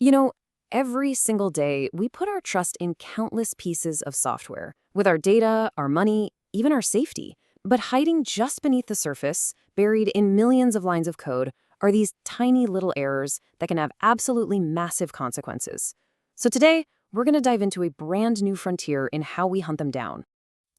You know, every single day, we put our trust in countless pieces of software, with our data, our money, even our safety. But hiding just beneath the surface, buried in millions of lines of code, are these tiny little errors that can have absolutely massive consequences. So today, we're going to dive into a brand new frontier in how we hunt them down.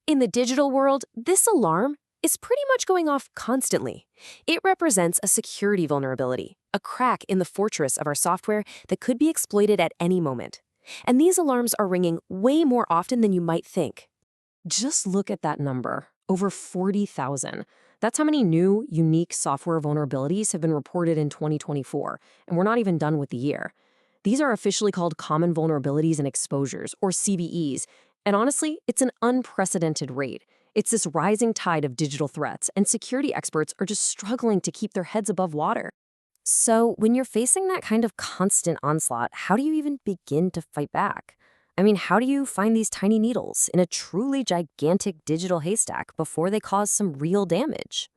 In the digital world, this alarm is pretty much going off constantly. It represents a security vulnerability, a crack in the fortress of our software that could be exploited at any moment. And these alarms are ringing way more often than you might think. Just look at that number, over 40,000. That's how many new, unique software vulnerabilities have been reported in 2024, and we're not even done with the year. These are officially called common vulnerabilities and exposures, or CVEs, and honestly, it's an unprecedented rate. It's this rising tide of digital threats, and security experts are just struggling to keep their heads above water. So, when you're facing that kind of constant onslaught, how do you even begin to fight back? I mean, how do you find these tiny needles in a truly gigantic digital haystack before they cause some real damage?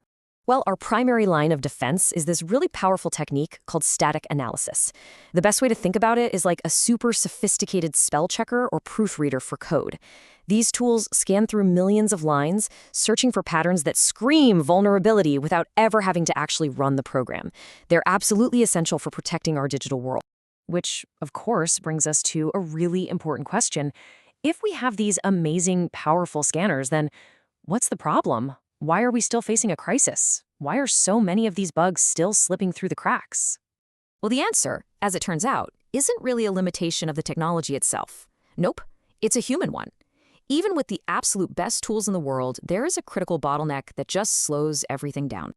Well, our primary line of defense is this really powerful technique called static analysis. The best way to think about it is like a super sophisticated spell checker or proofreader for code. These tools scan through millions of lines, searching for patterns that scream vulnerability without ever having to actually run the program. They're absolutely essential for protecting our digital world. Which, of course, brings us to a really important question. If we have these amazing, powerful scanners, then what's the problem? Why are we still facing a crisis? Why are so many of these bugs still slipping through the cracks? Well, the answer, as it turns out, isn't really a limitation of the technology itself. Nope, it's a human one. Even with the absolute best tools in the world, there is a critical bottleneck that just slows everything down.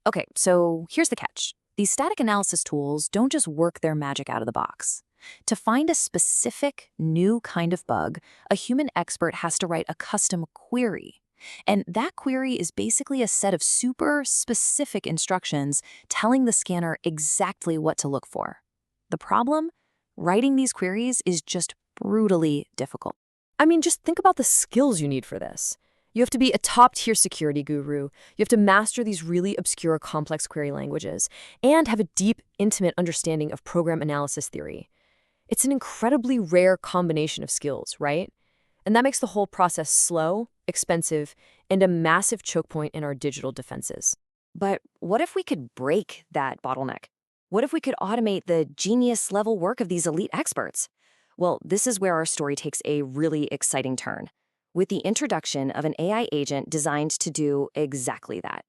Okay, so here's the catch. These static analysis tools don't just work their magic out of the box. To find a specific, new kind of bug, a human expert has to write a custom query. And that query is basically a set of super specific instructions telling the scanner exactly what to look for. The problem? Writing these queries is just brutally difficult. I mean, just think about the skills you need for this. You have to be a top-tier security guru, you have to master these really obscure complex query languages, and have a deep, intimate understanding of program analysis theory. It's an incredibly rare combination of skills, right? And that makes the whole process slow, expensive, and a massive choke point in our digital defenses. But what if we could break that bottleneck? What if we could automate the genius-level work of these elite experts? Well, this is where our story takes a really exciting turn, with the introduction of an AI agent designed to do exactly that.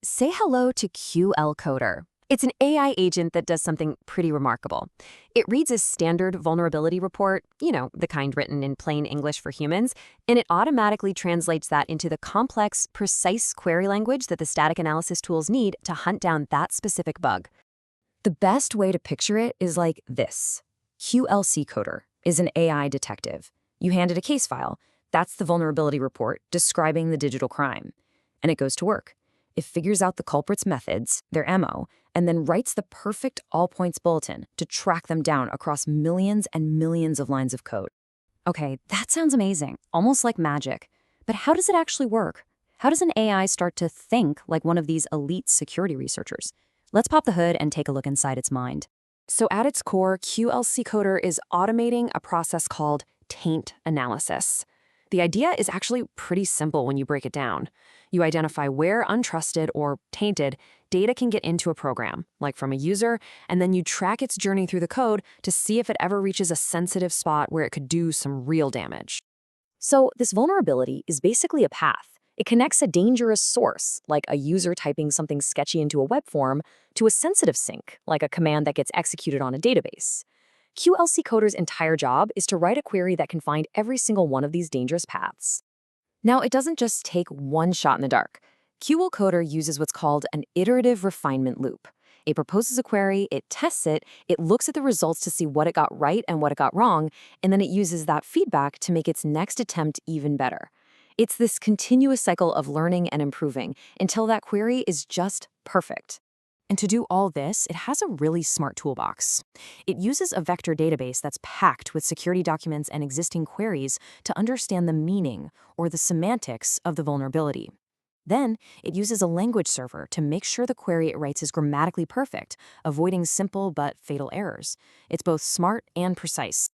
Say hello to Qlcoder. It's an AI agent that does something pretty remarkable. It reads a standard vulnerability report, the kind written in plain English for humans, and it automatically translates that into the complex, precise query language that the static analysis tools need to hunt down that specific bug. The best way to picture it is like this. Qlcoder is an AI detective. You hand it a case file. That's the vulnerability report describing the digital crime. And it goes to work. It figures out the culprit's methods, their MO, and then writes the perfect all-points bulletin to track them down across millions and millions of lines of code. Okay, that sounds amazing, almost like magic. But how does it actually work? How does an AI start to think like one of these elite security researchers? Let's pop the hood and take a look inside its mind. So at its core, Qlcoder is automating a process called taint analysis. The idea is actually pretty simple when you break it down. You identify where untrusted or tainted data can get into a program, like from a user, and then you track its journey through the code to see if it ever reaches a sensitive spot where it could do some real damage. So this vulnerability is basically a path. It connects a dangerous source, like a user typing something sketchy into a web form, to a sensitive sink, like a command that gets executed on a database. Qlcoder's entire job is to write a query that can find every single one of these dangerous paths. Now, it doesn't just take one shot in the dark. Qlcoder uses what's called an iterative refinement loop. It proposes a query, it tests it, it looks at the results to see what it got right and what it got wrong, and then it uses that feedback to make its next attempt even better. It's this continuous cycle of learning and improving until that query is just perfect. And to do all this, it has a really smart toolbox. It uses a vector database that's packed with security documents and existing queries to understand the meaning or the semantics of the vulnerability. Then, it uses a language server to make sure the query it writes is grammatically perfect, avoiding simple but fatal errors. It's both smart and precise.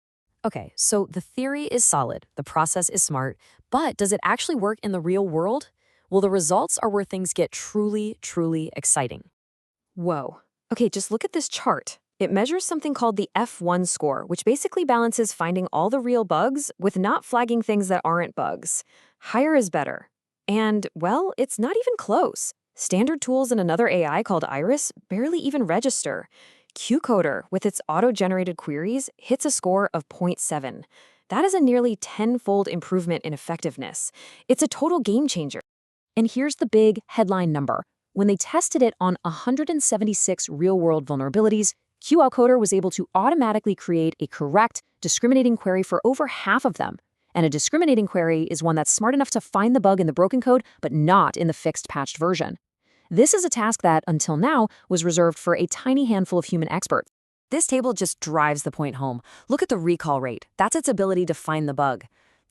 Okay, so the theory is solid, the process is smart, but does it actually work in the real world? Well, the results are where things get truly, truly exciting. Whoa. Okay, just look at this chart. It measures something called the F1 score, which basically balances finding all the real bugs with not flagging things that aren't bugs. Higher is better. And, well, it's not even close. Standard tools and another AI called Iris barely even register. Qcoder, with its auto-generated queries, hits a score of zero point 0.7. That is a nearly 10-fold improvement in effectiveness. It's a total game changer. And here's the big headline number. When they tested it on 176 real-world vulnerabilities, Qlcoder was able to automatically create a correct, discriminating query for over half of them. And a discriminating query is one that's smart enough to find the bug in the broken code, but not in the fixed patched version. This is a task that, until now, was reserved for a tiny handful of human experts. This table just drives the point home. Look at the recall rate. That's its ability to find the bug.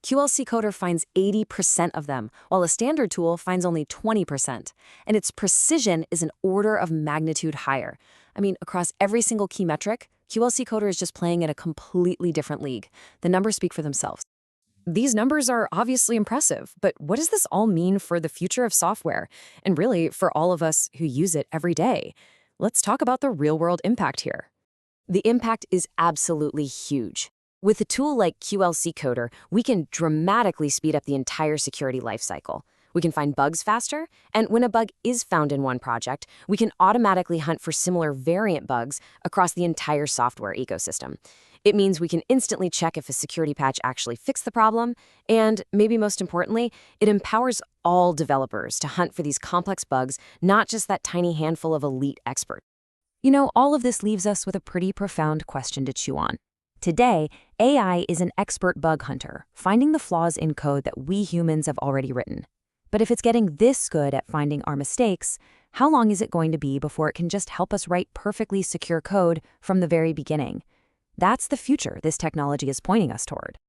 Qlcoder finds 80% of them, while a standard tool finds only 20%. And its precision is an order of magnitude higher. I mean, across every single key metric, Qlcoder is just playing in a completely different league. The numbers speak for themselves. These numbers are obviously impressive, but what does this all mean for the future of software? And really, for all of us who use it every day? Let's talk about the real-world impact here. The impact is absolutely huge. With a tool like Qlcoder, we can dramatically speed up the entire security lifecycle. We can find bugs faster, and when a bug is found in one project, we can automatically hunt for similar variant bugs across the entire software ecosystem. It means we can instantly check if a security patch actually fixed the problem, and maybe most importantly, it empowers all developers to hunt for these complex bugs, not just that tiny handful of elite experts. You know, all of this leaves us with a pretty profound question to chew on. Today, AI is an expert bug hunter, finding the flaws in code that we humans have already written. But if it's getting this good at finding our mistakes, how long is it going to be before it can just help us write perfectly secure code from the very beginning? That's the future this technology is pointing us toward.